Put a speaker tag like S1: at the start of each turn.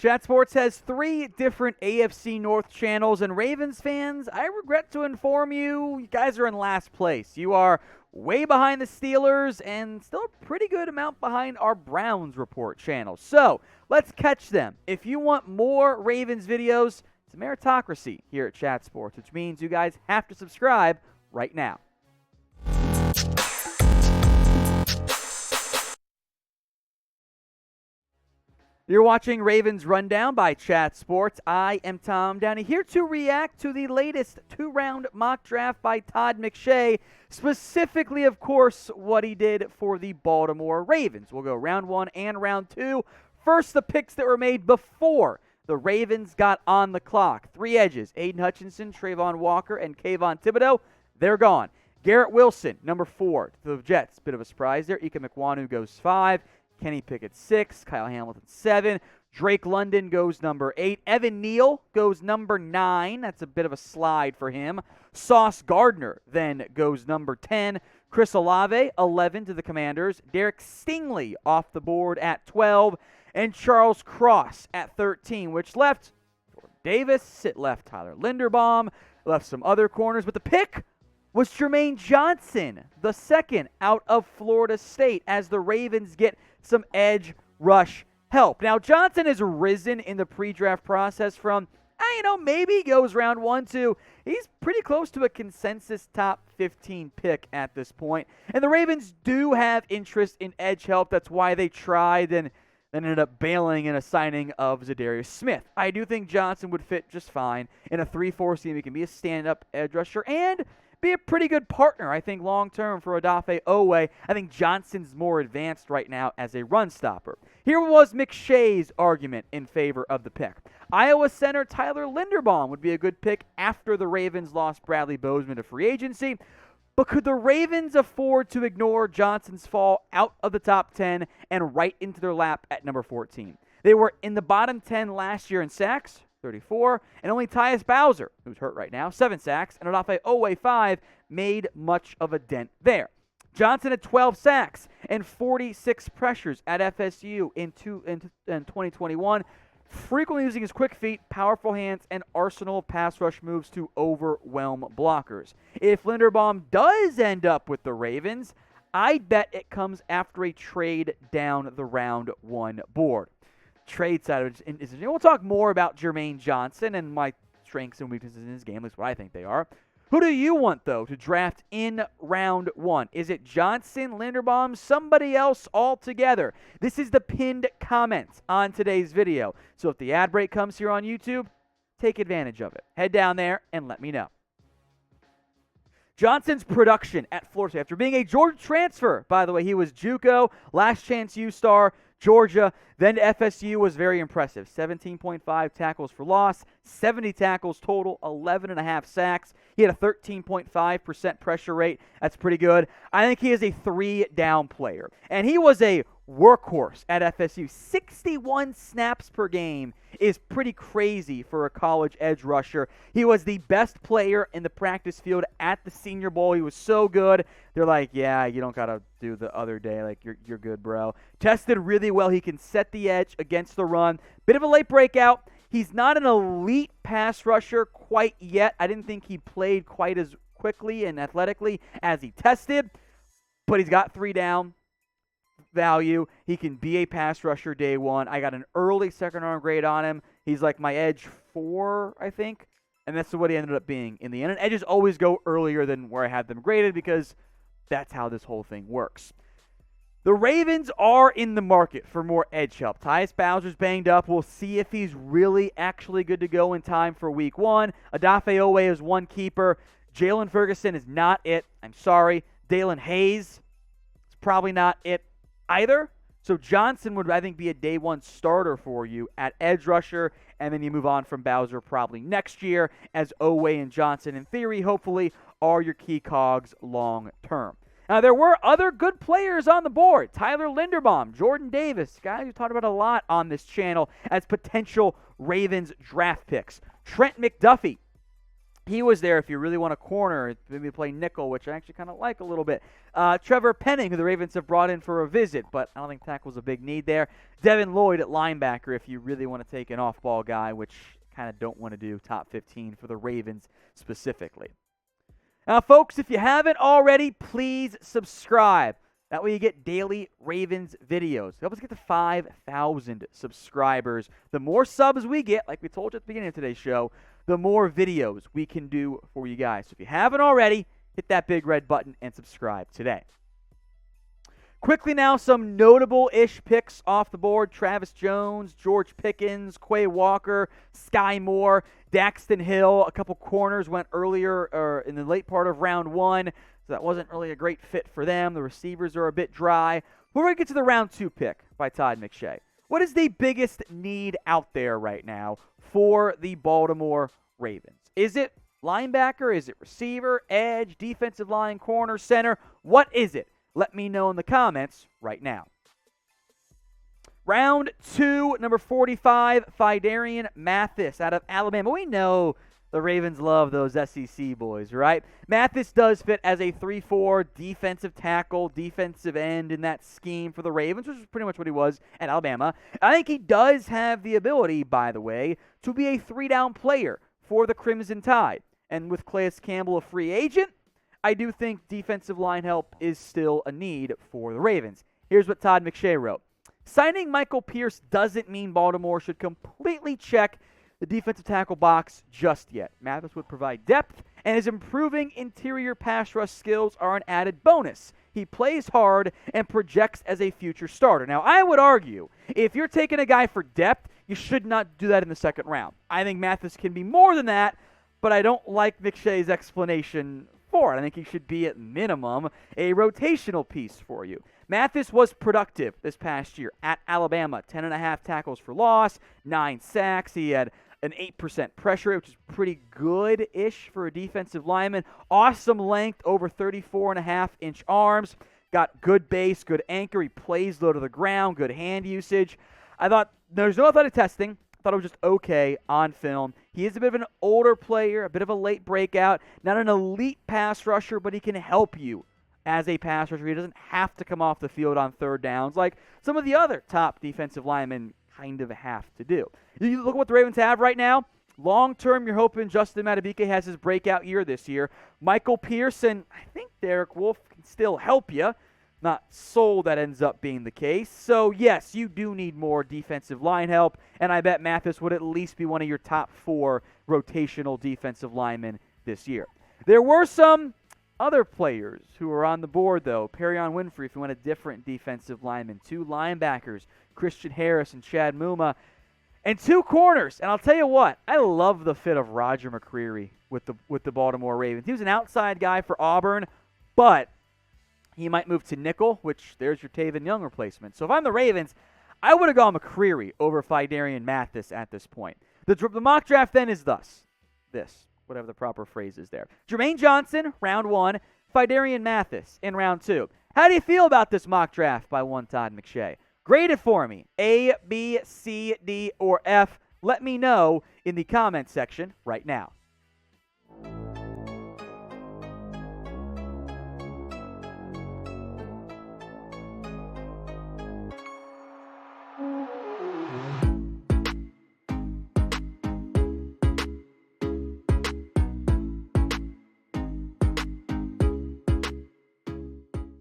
S1: Chat Sports has 3 different AFC North channels, and Ravens fans, I regret to inform you, you guys are in last place. You are way behind the Steelers and still a pretty good amount behind our Browns Report channel. So, let's catch them. If you want more Ravens videos, it's a meritocracy here at Chat Sports, which means you guys have to subscribe right now. You're watching Ravens Rundown by Chat Sports. I am Tom Downey, here to react to the latest 2-round mock draft by Todd McShay, specifically, of course, what he did for the Baltimore Ravens. We'll go round 1 and round 2. First, the picks that were made before the Ravens got on the clock. 3 edges, Aiden Hutchinson, Trayvon Walker, and Kayvon Thibodeau. They're gone. Garrett Wilson, number 4, to the Jets. Bit of a surprise there. Ika Mekwonu goes 5. Kenny Pickett 6, Kyle Hamilton 7, Drake London goes number 8, Evan Neal goes number 9, that's a bit of a slide for him, Sauce Gardner then goes number 10, Chris Olave 11 to the Commanders, Derek Stingley off the board at 12, and Charles Cross at 13, which left Jordan Davis, it left Tyler Linderbaum, left some other corners, but the pick was Jermaine Johnson, the second out of Florida State, as the Ravens get some edge rush help. Now, Johnson has risen in the pre-draft process from, maybe he goes round 1 to, he's pretty close to a consensus top 15 pick at this point. And the Ravens do have interest in edge help. That's why they tried and then ended up bailing in a signing of Zadarius Smith. I do think Johnson would fit just fine in a 3-4 scheme. He can be a stand-up edge rusher and be a pretty good partner, I think, long-term for Odafe Oweh. I think Johnson's more advanced right now as a run stopper. Here was McShay's argument in favor of the pick. Iowa center Tyler Linderbaum would be a good pick after the Ravens lost Bradley Bozeman to free agency. But could the Ravens afford to ignore Johnson's fall out of the top 10 and right into their lap at number 14? They were in the bottom 10 last year in sacks, 34, and only Tyus Bowser, who's hurt right now, 7 sacks, and Odafe Oweh 5, made much of a dent there. Johnson had 12 sacks and 46 pressures at FSU in 2021, frequently using his quick feet, powerful hands, and arsenal of pass rush moves to overwhelm blockers. If Linderbaum does end up with the Ravens, I'd bet it comes after a trade down the round 1 board. Trade side of it is, we'll talk more about Jermaine Johnson and my strengths and weaknesses in his game, at least what I think they are. Who do you want, though, to draft in round 1? Is it Johnson, Linderbaum, somebody else altogether? This is the pinned comment on today's video. So if the ad break comes here on YouTube, take advantage of it. Head down there and let me know. Johnson's production at Florida State, after being a Georgia transfer, by the way, he was JUCO, last chance U-Star, Georgia, then to FSU, was very impressive. 17.5 tackles for loss, 70 tackles total, 11.5 sacks. He had a 13.5% pressure rate. That's pretty good. I think he is a 3-down player. And he was a workhorse at FSU. 61 snaps per game is pretty crazy for a college edge rusher. He was the best player in the practice field at the Senior Bowl. He was so good. They're like, yeah, you don't got to do the other day. Like, you're good, bro. Tested really well. He can set the edge against the run. Bit of a late breakout. He's not an elite pass rusher quite yet. I didn't think he played quite as quickly and athletically as he tested, but he's got 3-down value. He can be a pass rusher day 1. I got an early second-round grade on him. He's like my edge 4, I think, and that's what he ended up being in the end. And edges always go earlier than where I had them graded because that's how this whole thing works. The Ravens are in the market for more edge help. Tyus Bowser's banged up. We'll see if he's really actually good to go in time for week 1. Odafe Oweh is one keeper. Jalen Ferguson is not it. I'm sorry. Dalen Hayes is probably not it either. So Johnson would, I think, be a day 1 starter for you at edge rusher, and then you move on from Bowser probably next year, as Oweh and Johnson, in theory, hopefully, are your key cogs long term. Now, there were other good players on the board. Tyler Linderbaum, Jordan Davis, guys we talked about a lot on this channel as potential Ravens draft picks. Trent McDuffie, he was there if you really want a corner, maybe play nickel, which I actually kind of like a little bit. Trevor Penning, who the Ravens have brought in for a visit, but I don't think tackle's a big need there. Devin Lloyd at linebacker if you really want to take an off-ball guy, which kind of don't want to do top 15 for the Ravens specifically. Now, folks, if you haven't already, please subscribe. That way you get daily Ravens videos. Help us get to 5,000 subscribers. The more subs we get, like we told you at the beginning of today's show, the more videos we can do for you guys. So if you haven't already, hit that big red button and subscribe today. Quickly now, some notable-ish picks off the board. Travis Jones, George Pickens, Quay Walker, Sky Moore, Daxton Hill. A couple corners went earlier or in the late part of round 1. So that wasn't really a great fit for them. The receivers are a bit dry. We're going to get to the round 2 pick by Todd McShay. What is the biggest need out there right now for the Baltimore Ravens? Is it linebacker? Is it receiver, edge, defensive line, corner, center? What is it? Let me know in the comments right now. Round 2, number 45, Phidarian Mathis out of Alabama. We know the Ravens love those SEC boys, right? Mathis does fit as a 3-4 defensive tackle, defensive end in that scheme for the Ravens, which is pretty much what he was at Alabama. I think he does have the ability, by the way, to be a 3-down player for the Crimson Tide. And with Calais Campbell a free agent, I do think defensive line help is still a need for the Ravens. Here's what Todd McShay wrote. Signing Michael Pierce doesn't mean Baltimore should completely check the defensive tackle box just yet. Mathis would provide depth, and his improving interior pass rush skills are an added bonus. He plays hard and projects as a future starter. Now, I would argue, if you're taking a guy for depth, you should not do that in the second round. I think Mathis can be more than that, but I don't like McShay's explanation for it. I think he should be, at minimum, a rotational piece for you. Mathis was productive this past year at Alabama. 10.5 tackles for loss, 9 sacks. He had an 8% pressure rate, which is pretty good-ish for a defensive lineman. Awesome length, over 34.5-inch arms. Got good base, good anchor. He plays low to the ground, good hand usage. I thought there's no athletic testing. I thought it was just okay on film. He is a bit of an older player, a bit of a late breakout. Not an elite pass rusher, but he can help you as a pass rusher. He doesn't have to come off the field on third downs like some of the other top defensive linemen kind of have to do. You look at what the Ravens have right now. Long term, you're hoping Justin Madubuike has his breakout year this year. Michael Pearson, I think Derek Wolfe can still help you. Not sold that ends up being the case. So, yes, you do need more defensive line help, and I bet Mathis would at least be one of your top 4 rotational defensive linemen this year. There were some other players who were on the board, though. Perion Winfrey, if you want a different defensive lineman. 2 linebackers, Christian Harris and Chad Muma, and 2 corners. And I'll tell you what, I love the fit of Roger McCreary with the Baltimore Ravens. He was an outside guy for Auburn, but he might move to nickel, which there's your Taven Young replacement. So if I'm the Ravens, I would have gone McCreary over Phidarian Mathis at this point. The mock draft then is this, whatever the proper phrase is there. Jermaine Johnson, round 1. Phidarian Mathis in round 2. How do you feel about this mock draft by one Todd McShay? Grade it for me. A, B, C, D, or F. Let me know in the comment section right now.